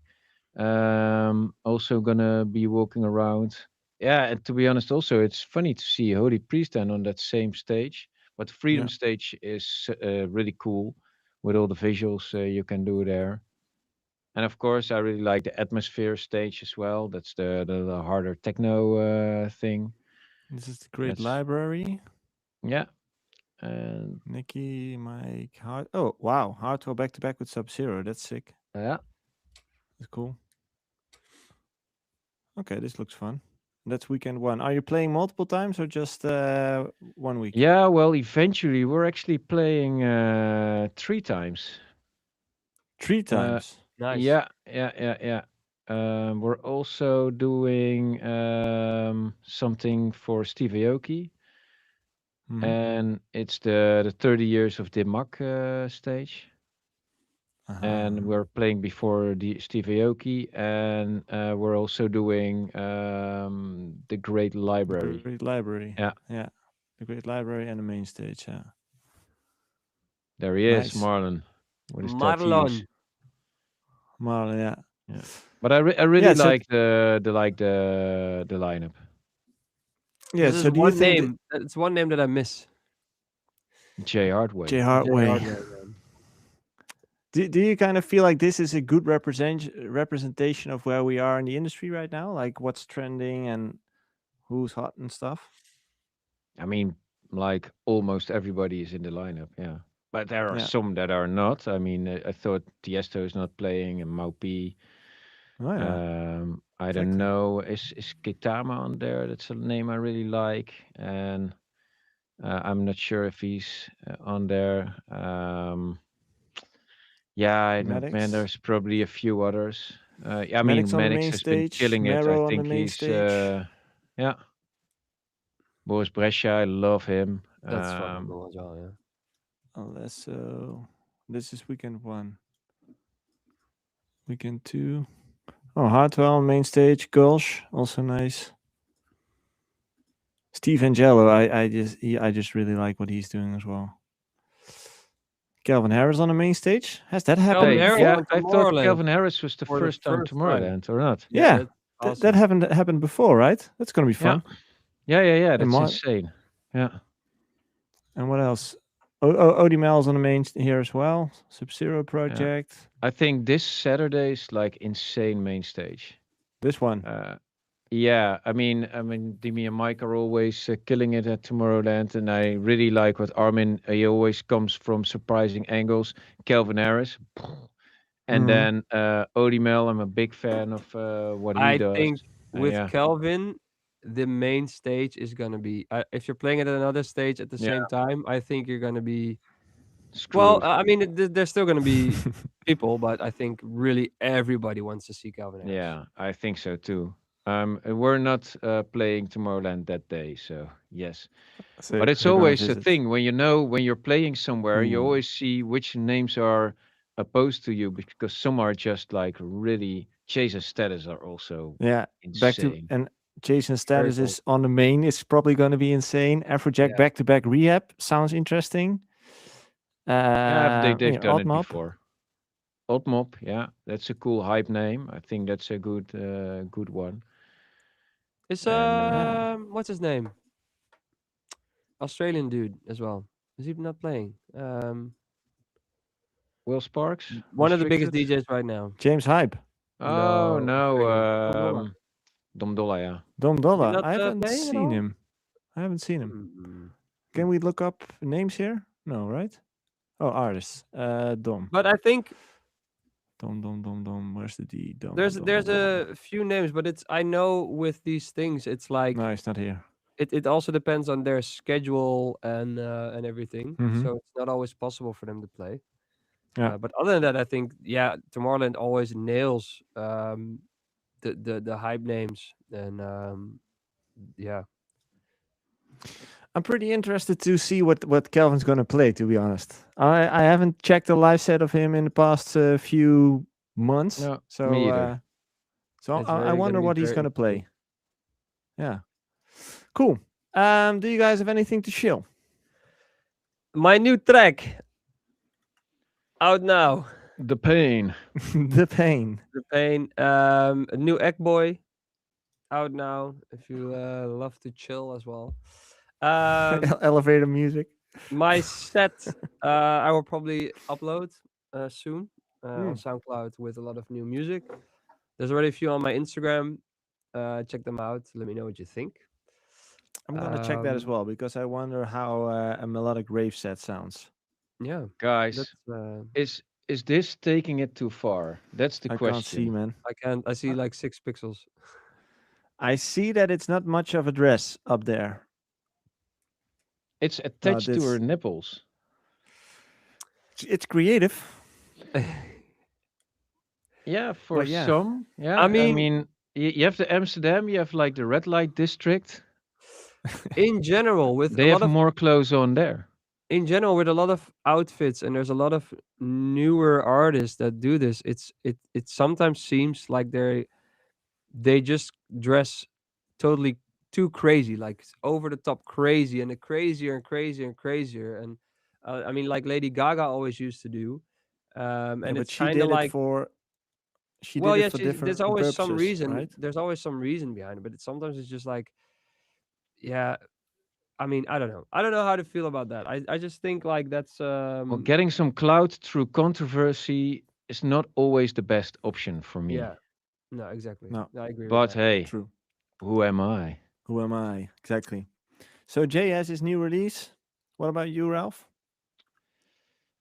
Also gonna be walking around. Yeah, and to be honest, also it's funny to see Holy Priest then on that same stage. But the Freedom Yeah. stage is really cool with all the visuals you can do there. And of course, I really like the Atmosphere stage as well. That's the harder techno thing. This is the great That's library. yeah, and Nikki, Mike, Hard. Oh wow, Hardwell back to back with Sub Zero. That's sick. yeah. That's cool. Okay, this looks fun. That's weekend one. Are you playing multiple times or just 1 week? Yeah, well, eventually we're actually playing 3 times. 3 Uh, times. Nice. yeah. We're also doing something for Steve Aoki, and it's the 30 years of Dimak stage. And Uh-huh. we're playing before the Steve Aoki, and we're also doing the Great The Library. great library. Yeah, Yeah. The great library and the main stage. Yeah. there he is, Nice. Marlon, with his tattoos. Marlon. Marlon, yeah. Yeah, but I really Yeah, so like the lineup. yeah, This is so do you one think name. It's one name that I miss. Jay Hardway. Jay Jay Hardway, Hardway, man. do you kind of feel like this is a good representation of where we are in the industry right now? Like what's trending and who's hot and stuff? I mean, like almost everybody is in the lineup. Yeah, but there are Yeah. some that are not. I mean, I thought Tiesto is not playing, and Maupi. Oh yeah. I don't Exactly. know. Is Kitama on there? That's a name I really like, and I'm not sure if he's on there. Yeah, I know, man. Maddox. There's probably a few others. I Maddox mean, on the Maddox main has been stage. killing it. I Mero on the think main he's stage. yeah. Boris Brescia, I love him. That's fucking cool as well, yeah. Unless so. This is weekend one. Weekend two. Oh, Hartwell on main stage. Gulch, also nice. Steve Angelo, I just really like what he's doing as well. Calvin Harris on the main stage. Has that happened Calvin Hey, Harris yeah, before? on I thought Tomorrowland Calvin Harris was the for the first time first time. Tomorrowland, or not? Yeah, that's awesome. that happened before, right? That's gonna be fun. Yeah. And That's insane. Yeah. and what else? Odie Mel's on the main here as well. Sub Zero Project. I think this Saturday is like insane main stage. This one. Yeah, I mean, Dimi and Mike are always killing it at Tomorrowland, and I really like what Armin. He always comes from surprising angles. Calvin Harris, and then Odie Mel. I'm a big fan of what he I does. think with Yeah, Kelvin, the main stage is gonna be. If you're playing at another stage at the Yeah. same time, I think you're gonna be. screwed. Well, I mean, there's still gonna be people, but I think really everybody wants to see Calvin Harris. Yeah, I think so too. We're not playing Tomorrowland that day, so yes. So But it's you're gonna always a visit. thing when you know when you're playing somewhere, you Ooh. always see which names are opposed to you because some are just like really Jason status are also Yeah, back to insane. and Jason Very status cool. is on the main. It's probably going to be insane. Afrojack Yeah. back to back rehab sounds interesting. Yeah, they've Here, done it Oddmob. before. Oddmob, yeah, that's a cool hype name. I think that's a good one. It's And what's his name? Australian dude as well. Is he not playing? Will Sparks, One of the biggest Restricted? DJs right now. James Hype. Oh No, no, Australian. Oh, no. Dom Dolla, yeah. Dom Is he Dolla. not I haven't playing at seen all? him. I haven't seen him. Hmm. Can we look up names here? No, right? Oh, artists. Dom. But I think Dom. Where's the D? there's a few names, but it's I know with these things, it's like No, it's not here. it also depends on their schedule and everything. Mhm. So it's not always possible for them to play. Yeah. But other than that, I think Tomorrowland always nails the hype names and yeah. I'm pretty interested to see what Kelvin's going to play, to be honest. I haven't checked a live set of him in the past few months. No, So me either. so It's I really gonna wonder be what he's very going to interesting. play. Yeah. Cool. Do you guys have anything to shill? My new track out now. The pain. The pain. The Pain. A new Egg Boy out now. If you love to chill as well. Elevator music. My set I will probably upload soon on SoundCloud with a lot of new music. There's already a few on my Instagram. Check them out. Let me know what you think. I'm going to check that as Um, well because I wonder how a melodic rave set sounds. Yeah, Guys, that's is this taking it too far? That's the I question. can't see, man. I can't. I see like 6 pixels. I see that it's not much of a dress up there. It's attached to this- her nipples. It's creative. Yeah, for But yeah. some. Yeah, I mean- you have the Amsterdam, you have like the red light district. In general, with They a have lot of more clothes on there. in general with a lot of outfits, and there's a lot of newer artists that do this. It sometimes seems like they just dress totally too crazy, like over the top crazy, and crazier and crazier and crazier. And I mean, like Lady Gaga always used to do. Yeah, And but it's she kind did of it like, for. She well, did yeah, it for different there's always some purposes, reason. right? There's always some reason behind it, but sometimes it's just like, yeah. I mean, I don't know. I don't know how to feel about that. I just think like that's Well, getting some clout through controversy is not always the best option for me. yeah. No, exactly. No. I agree But with that. hey, True. who am I? Who am I? Exactly. So Jay has his new release. What about you, Ralph?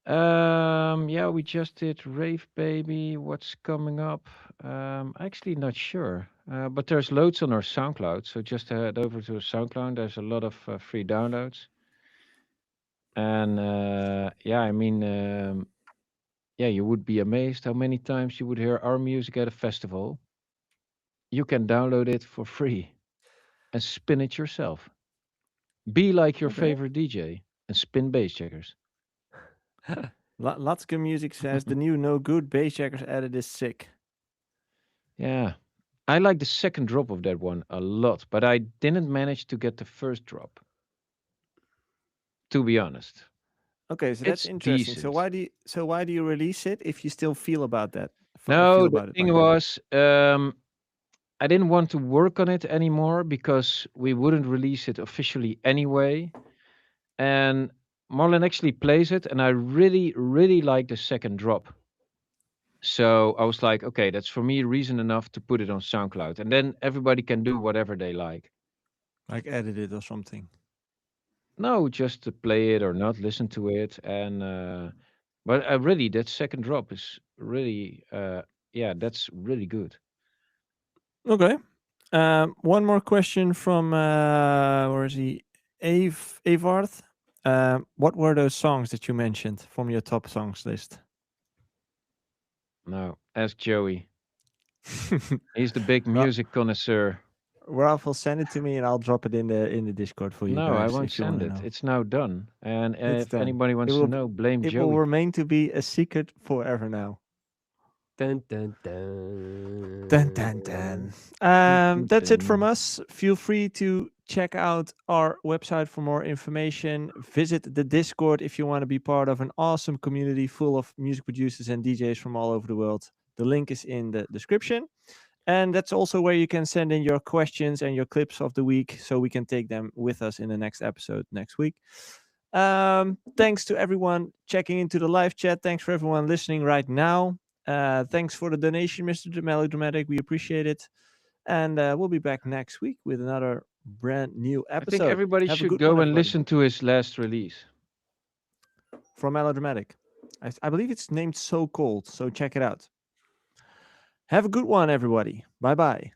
Yeah, we just did Rave Baby. What's coming up? Actually not sure. But there's loads on our SoundCloud, so just head over to SoundCloud. There's a lot of free downloads. And yeah, I mean, yeah, you would be amazed how many times you would hear our music at a festival. You can download it for free and spin it yourself. Be like your Okay. favorite DJ and spin bass checkers. Latske Music says the new No Good Bass Checkers edit is sick. Yeah. I like the second drop of that one a lot, but I didn't manage to get the first drop. To be honest. Okay, so that's It's interesting. decent. So why do you release it if you still feel about that? No, feel the about it thing like that? was, I didn't want to work on it anymore because we wouldn't release it officially anyway. And Marlon actually plays it, and I really, really like the second drop. So I was like, okay, that's for me reason enough to put it on SoundCloud, and then everybody can do whatever they like. Like edit it or something. No, just to play it or not listen to it, and but really, that second drop is really, yeah, that's really good. Okay. One more question from where is he? Avarth. What were those songs that you mentioned from your top songs list? Now, ask Joey. He's the big music connoisseur. Ralph will send it to me and I'll drop it in the Discord for you No, guys. I won't if you send wanna it. know. It's now done. And It's if done. anybody wants It to will know, blame It will Joey. remain to be a secret forever now. Dun, dun, dun. Dun, dun, dun. That's it from us. Feel free to check out our website for more information. Visit the Discord if you want to be part of an awesome community full of music producers and DJs from all over the world. The link is in the description. And that's also where you can send in your questions and your clips of the week so we can take them with us in the next episode next week. Thanks to everyone checking into the live chat. Thanks for everyone listening right now. Thanks for the donation, Mr. Melodramatic. We appreciate it. And we'll be back next week with another brand new I episode. think everybody Have a should good go one, and everybody. listen to his last release. From Melodramatic. I believe it's named So Cold, so check it out. Have a good one, everybody. Bye bye.